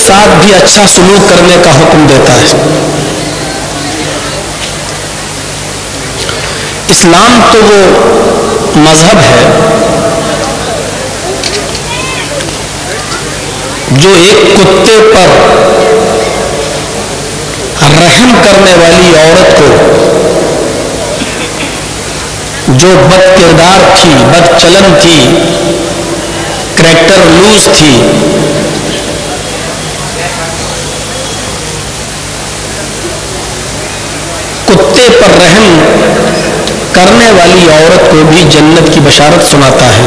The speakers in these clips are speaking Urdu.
ساتھ بھی اچھا سلوک کرنے کا حکم دیتا ہے۔ اسلام تو وہ مذہب ہے جو ایک کتے پر رحم کرنے والی عورت کو، جو بد کردار تھی، بد چلن تھی، کریکٹر لوز تھی، کتے پر رحم کرنے والی عورت کو بھی جنت کی بشارت سناتا ہے۔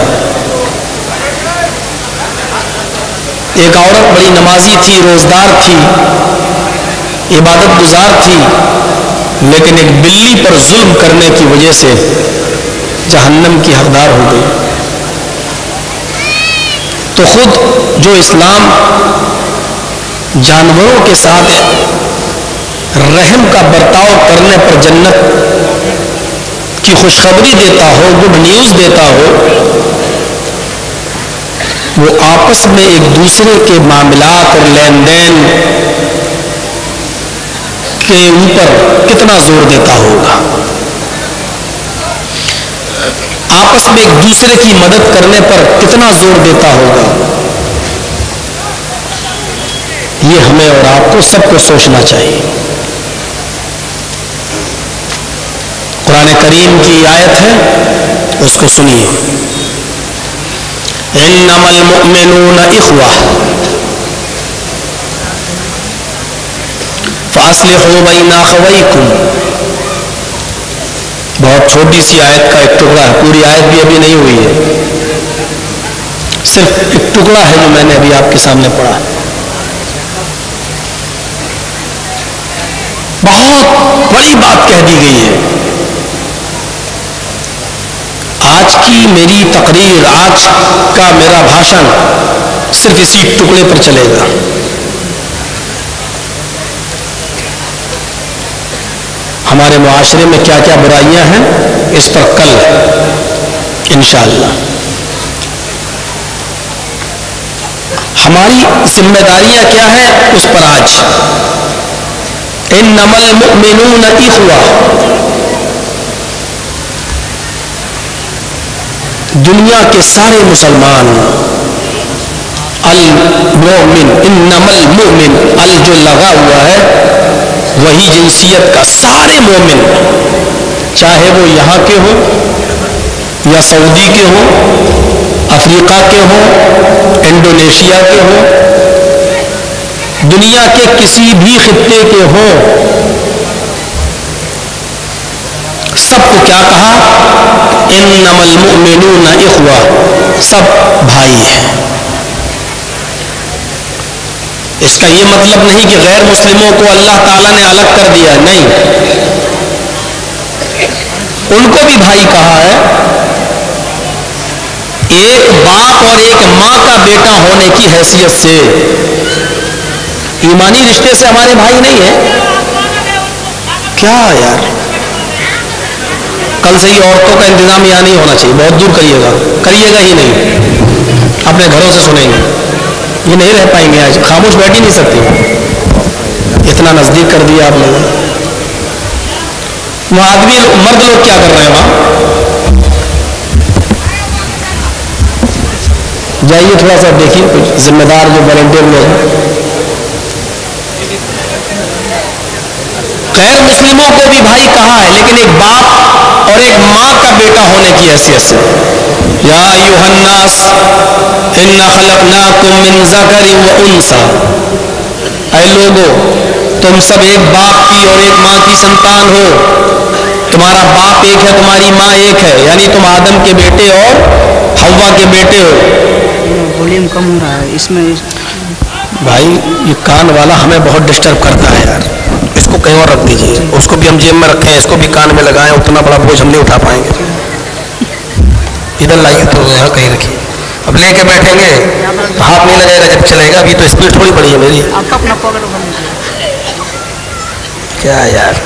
ایک عورت بڑی نمازی تھی، روزدار تھی، عبادت گزار تھی، لیکن ایک بلی پر ظلم کرنے کی وجہ سے جہنم کی حقدار ہو گئی۔ تو خود جو اسلام جانوروں کے ساتھ رحم کا برتاؤ کرنے پر جنت کی خوشخبری دیتا ہو، گڈ نیوز دیتا ہو، وہ آپس میں ایک دوسرے کے معاملات اور لین دین کے اوپر کتنا زور دیتا ہوگا، آپس میں ایک دوسرے کی مدد کرنے پر کتنا زور دیتا ہوگا، یہ ہمیں اور آپ کو سب کو سوچنا چاہیے۔ قرآن کریم کی آیت ہے، اس کو سنیے۔ انما المؤمنون اخوہ فاصلحوا بین اخویکم۔ بہت چھوٹی سی آیت کا ایک ٹکڑا ہے، پوری آیت بھی ابھی نہیں ہوئی ہے، صرف ایک ٹکڑا ہے جو میں نے ابھی آپ کے سامنے پڑھا۔ بہت بڑی بات کہہ دی گئی ہے۔ آج کی میری تقریر، آج کا میرا بھاشن صرف اسی ٹکڑے پر چلے گا۔ ہمارے معاشرے میں کیا کیا برائیاں ہیں، اس پر کل انشاءاللہ۔ ہماری ذمہ داریاں کیا ہیں، اس پر آج۔ انما المؤمنون اخوہ، دنیا کے سارے مسلمان، المؤمن، انما المؤمن، ال جو لگا ہوا ہے وہی جنسیت کا، سارے مومن، چاہے وہ یہاں کے ہوں یا سعودی کے ہوں، افریقہ کے ہوں، انڈونیشیا کے ہوں، دنیا کے کسی بھی خطے کے ہوں، سب کو کیا کہا؟ انما المؤمنون اخوہ، سب بھائی ہیں۔ اس کا یہ مطلب نہیں کہ غیر مسلموں کو اللہ تعالیٰ نے الگ کر دیا، نہیں، ان کو بھی بھائی کہا ہے۔ ایک باپ اور ایک ماں کا بیٹا ہونے کی حیثیت سے، ایمانی رشتے سے ہمارے بھائی نہیں ہیں۔ کیا یار، کل سے ہی عورتوں کا انتظام یہاں نہیں ہونا چاہیے، بہت دور کریے گا ہی نہیں، اپنے گھروں سے سنیں گے، یہ نہیں رہ پائیں گے، آج خاموش بیٹھ ہی نہیں سکتی، اتنا نزدیک کر دیا آپ لوگوں نے۔ وہاں آدمی مرد لوگ کیا کر رہے ہیں، وہاں جائیے تھوڑا سا دیکھیے، کچھ ذمہ دار جو والنٹیئر لوگ ہیں۔ غیر مسلموں کو بھی بھائی کہا ہے، لیکن ایک باپ اور ایک ماں کا بیٹا ہونے کی حیثیت سے۔ یا ایھا الناس انا خلقناکم من ذکر و انثی، اے لوگو تم سب ایک باپ کی اور ایک ماں کی سنتان ہو، تمہارا باپ ایک ہے، تمہاری ماں ایک ہے، یعنی تم آدم کے بیٹے اور حوا کے بیٹے ہو۔ والیوم کم ہو رہا ہے اس میں بھائی، یہ کان والا ہمیں بہت ڈسٹرب کرتا ہے یار، اس کو کہیں اور رکھ دیجیے، اس کو بھی ہم جیب میں رکھیں، اس کو بھی کان میں لگائیں، اتنا بڑا بوجھ ہم نہیں اٹھا پائیں گے۔ ادھر لائیے تو یہاں کہیں رکھیے، اب لے کے بیٹھیں گے تو ہاتھ نہیں لگے گا جب چلے گا، ابھی تو اسپیڈ تھوڑی بڑی ہے میری۔ کیا یار،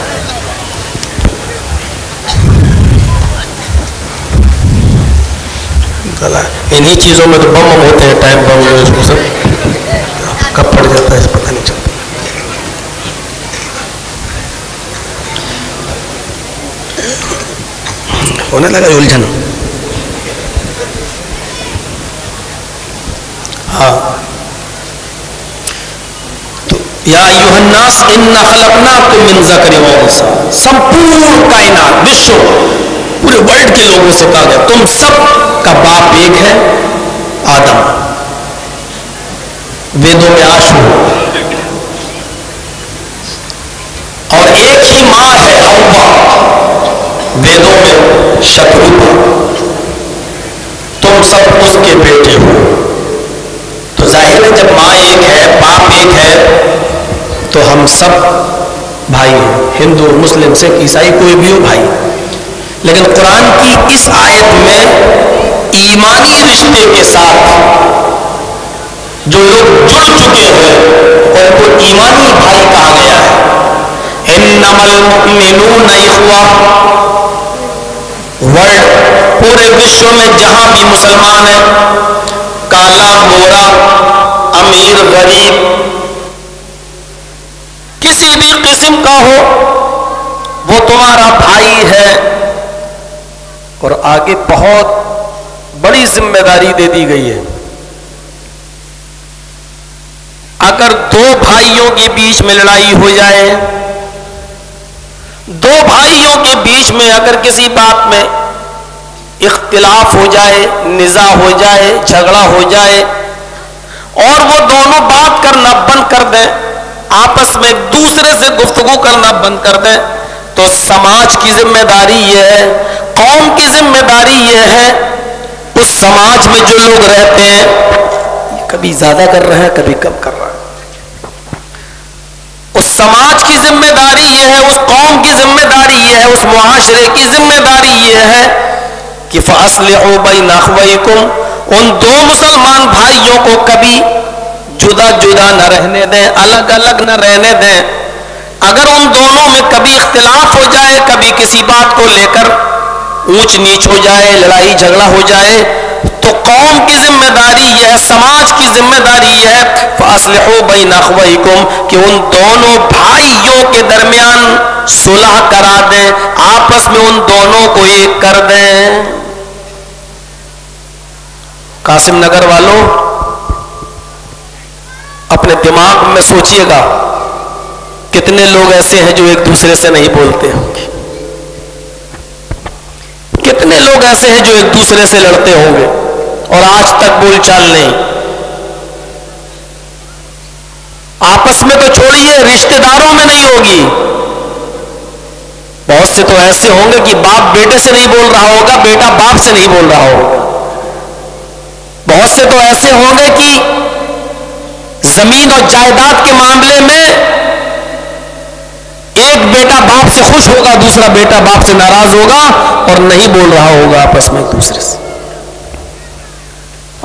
انہی چیزوں میں تو بم ہوتے ہیں، ٹائم بم، اس کو سب کب پڑ جاتا ہے۔ ہونے لگا الجھن. ہاں تو یا ایھا الناس انا خلقناکم من ذکر و انثی, سمپورن کائنات وشو پورے ورلڈ کے لوگوں سے کہا گیا تم سب کا باپ ایک ہے آدم, ویدوں میں آشو, اور ایک ہی ماں ہے حوا, ویدوں میں شتروپا, تم سب اس کے بیٹے ہو. تو ظاہر ہے جب ماں ایک ہے باپ ایک ہے تو ہم سب بھائی ہیں, ہندو مسلم سکھ عیسائی کوئی بھی ہو بھائی. لیکن قرآن کی اس آیت میں ایمانی رشتے کے ساتھ جو لوگ جڑ چکے ہیں ان کو ایمانی بھائی کہا گیا ہے. انما المؤمنون اخوہ, ورلڈ پورے وشو میں جہاں بھی مسلمان ہیں, کالا گورا امیر غریب کسی بھی قسم کا ہو وہ تمہارا بھائی ہے. اور آگے بہت بڑی ذمہ داری دے دی گئی ہے. اگر دو بھائیوں کے بیچ میں لڑائی ہو جائے, دو بھائیوں کے بیچ میں اگر کسی بات میں اختلاف ہو جائے, نزاع ہو جائے, جھگڑا ہو جائے, اور وہ دونوں بات کرنا بند کر دیں, آپس میں ایک دوسرے سے گفتگو کرنا بند کر دیں, تو سماج کی ذمہ داری یہ ہے, قوم کی ذمہ داری یہ ہے, اس سماج میں جو لوگ رہتے ہیں کبھی زیادہ کر رہے ہیں کبھی کم کر رہے ہیں, اس سماج کی ذمہ داری یہ ہے, اس قوم کی ذمہ داری یہ ہے, اس معاشرے کی ذمہ داری یہ ہے کہ فَأَصْلِحُوا بَيْنَ أَخْوَيْكُمْ, ان دو مسلمان بھائیوں کو کبھی جدا جدا نہ رہنے دیں, الگ الگ نہ رہنے دیں. اگر ان دونوں میں کبھی اختلاف ہو جائے, کبھی کسی بات کو لے کر اونچ نیچ ہو جائے, لڑائی جھگڑا ہو جائے, تو قوم کی ذمہ داری یہ ہے, سماج کی ذمہ داری یہ ہے فَأَصْلِحُوا بَيْنَ أَخْوَيْكُمْ کہ ان دونوں بھائیوں کے درمیان صلح کرا دیں, آپس میں ان دونوں کو ایک کر دیں. قاسم نگر والوں اپنے دماغ میں سوچئے گا کتنے لوگ ایسے ہیں جو ایک دوسرے سے نہیں بولتے ہوں گے, کتنے لوگ ایسے ہیں جو ایک دوسرے سے لڑتے ہوں گے اور آج تک بول چال نہیں. آپس میں تو چھوڑیے, رشتہ داروں میں نہیں ہوگی. بہت سے تو ایسے ہوں گے کہ باپ بیٹے سے نہیں بول رہا ہوگا, بیٹا باپ سے نہیں بول رہا ہوگا. بہت سے تو ایسے ہوں گے کہ زمین اور جائیداد کے معاملے میں ایک بیٹا باپ سے خوش ہوگا, دوسرا بیٹا باپ سے ناراض ہوگا اور نہیں بول رہا ہوگا آپس میں ایک دوسرے سے.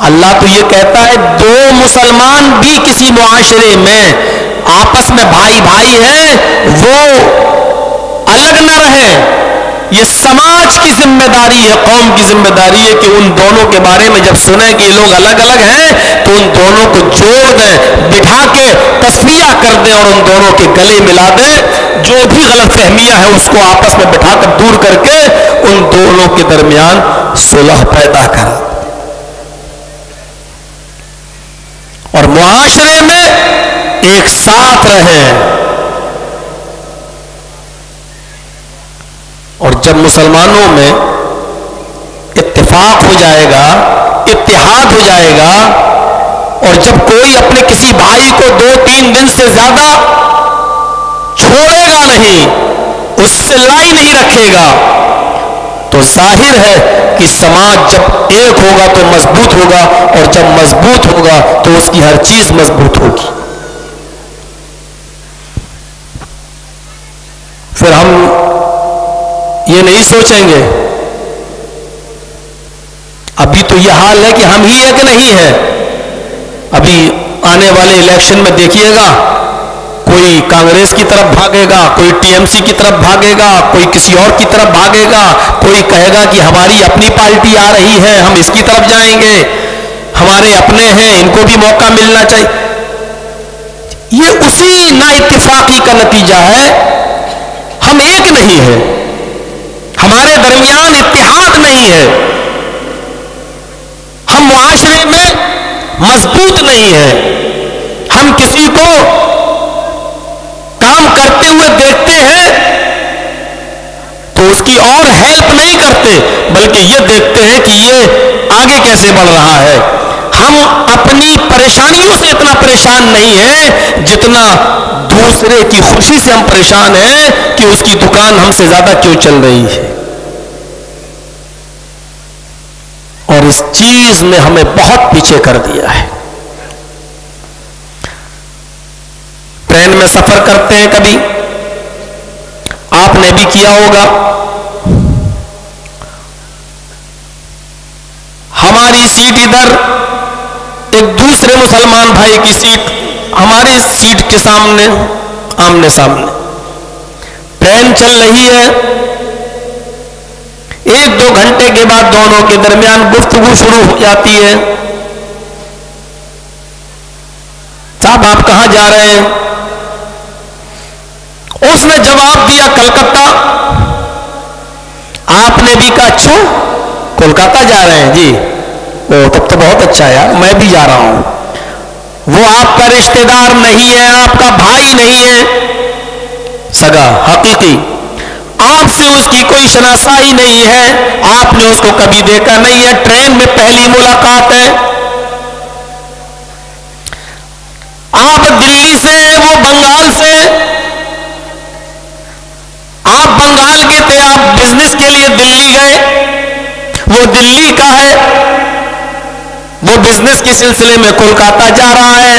اللہ تو یہ کہتا ہے دو مسلمان بھی کسی معاشرے میں آپس میں بھائی بھائی ہیں, وہ الگ نہ رہیں. یہ سماج کی ذمہ داری ہے, قوم کی ذمہ داری ہے کہ ان دونوں کے بارے میں جب سنیں کہ یہ لوگ الگ الگ ہیں تو ان دونوں کو جوڑ دیں, بٹھا کے تصفیہ کر دیں اور ان دونوں کے گلے ملا دیں. جو بھی غلط فہمیاں ہیں اس کو آپس میں بٹھا کر دور کر کے ان دونوں کے درمیان صلح پیدا کرا, اور معاشرے میں ایک ساتھ رہیں. اور جب مسلمانوں میں اتفاق ہو جائے گا, اتحاد ہو جائے گا, اور جب کوئی اپنے کسی بھائی کو 2-3 دن سے زیادہ چھوڑے گا نہیں, اس سے لڑائی نہیں رکھے گا, تو ظاہر ہے کہ سماج جب ایک ہوگا تو مضبوط ہوگا, اور جب مضبوط ہوگا تو اس کی ہر چیز مضبوط ہوگی. پھر ہم یہ نہیں سوچیں گے ابھی تو یہ حال ہے کہ ہم ہی ایک نہیں ہیں. ابھی آنے والے الیکشن میں دیکھیے گا کوئی کانگریس کی طرف بھاگے گا, کوئی ٹی ایم سی کی طرف بھاگے گا, کوئی کسی اور کی طرف بھاگے گا, کوئی کہے گا کہ ہماری اپنی پارٹی آ رہی ہے ہم اس کی طرف جائیں گے, ہمارے اپنے ہیں ان کو بھی موقع ملنا چاہیے. یہ اسی نا اتفاقی کا نتیجہ ہے. ہم ایک نہیں ہیں, ہم ہمارے درمیان اتحاد نہیں ہے، ہم معاشرے میں مضبوط نہیں ہیں، ہم کسی کو کام کرتے ہوئے دیکھتے ہیں تو اس کی اور ہیلپ نہیں کرتے، بلکہ یہ دیکھتے ہیں کہ یہ آگے کیسے بڑھ رہا ہے۔ ہم اپنی پریشانیوں سے اتنا پریشان نہیں ہیں جتنا دوسرے کی خوشی سے ہم پریشان ہیں کہ اس کی دکان ہم سے زیادہ کیوں چل رہی ہے۔ اور اس چیز نے ہمیں بہت پیچھے کر دیا ہے۔ ٹرین میں سفر کرتے ہیں، کبھی آپ نے بھی کیا ہوگا، ہماری سیٹ ادھر، ایک دوسرے مسلمان بھائی کی سیٹ ہماری سیٹ کے سامنے، آمنے سامنے، ٹرین چل رہی ہے، 1-2 گھنٹے کے بعد دونوں کے درمیان گفتگو شروع ہو جاتی ہے۔ صاحب آپ کہاں جا رہے ہیں؟ اس نے جواب دیا کلکتہ۔ آپ نے بھی کہا اچھا کولکاتہ جا رہے ہیں؟ جی۔ تب تو بہت اچھا ہے یار، میں بھی جا رہا ہوں۔ وہ آپ کا رشتہ دار نہیں ہے، آپ کا بھائی نہیں ہے سگا حقیقی، آپ سے اس کی کوئی شناسائی نہیں ہے، آپ نے اس کو کبھی دیکھا نہیں ہے، ٹرین میں پہلی ملاقات ہے۔ آپ دلی سے ہیں، وہ بنگال سے، آپ بنگال کے تھے، آپ بزنس کے لیے دلی گئے، وہ دلی کا ہے، وہ بزنس کے سلسلے میں کولکاتہ جا رہا ہے،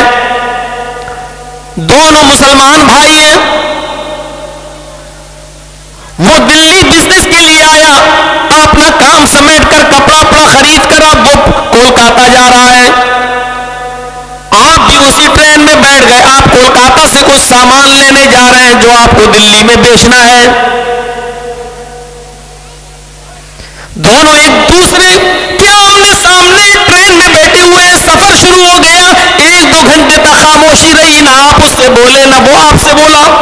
دونوں مسلمان بھائی ہیں، وہ دلی بزنس کے لیے آیا، اپنا کام سمیٹ کر کپڑا اپنا خرید کر اب وہ کولکاتہ جا رہا ہے، آپ بھی اسی ٹرین میں بیٹھ گئے، آپ کولکاتہ سے کچھ سامان لینے جا رہے ہیں جو آپ کو دلی میں بیچنا ہے، دونوں ایک دوسرے کے آمنے سامنے ٹرین میں بیٹھے ہوئے، سفر شروع ہو گیا، 1-2 گھنٹے تک خاموشی رہی، نہ آپ اس سے بولے نہ وہ آپ سے بولا۔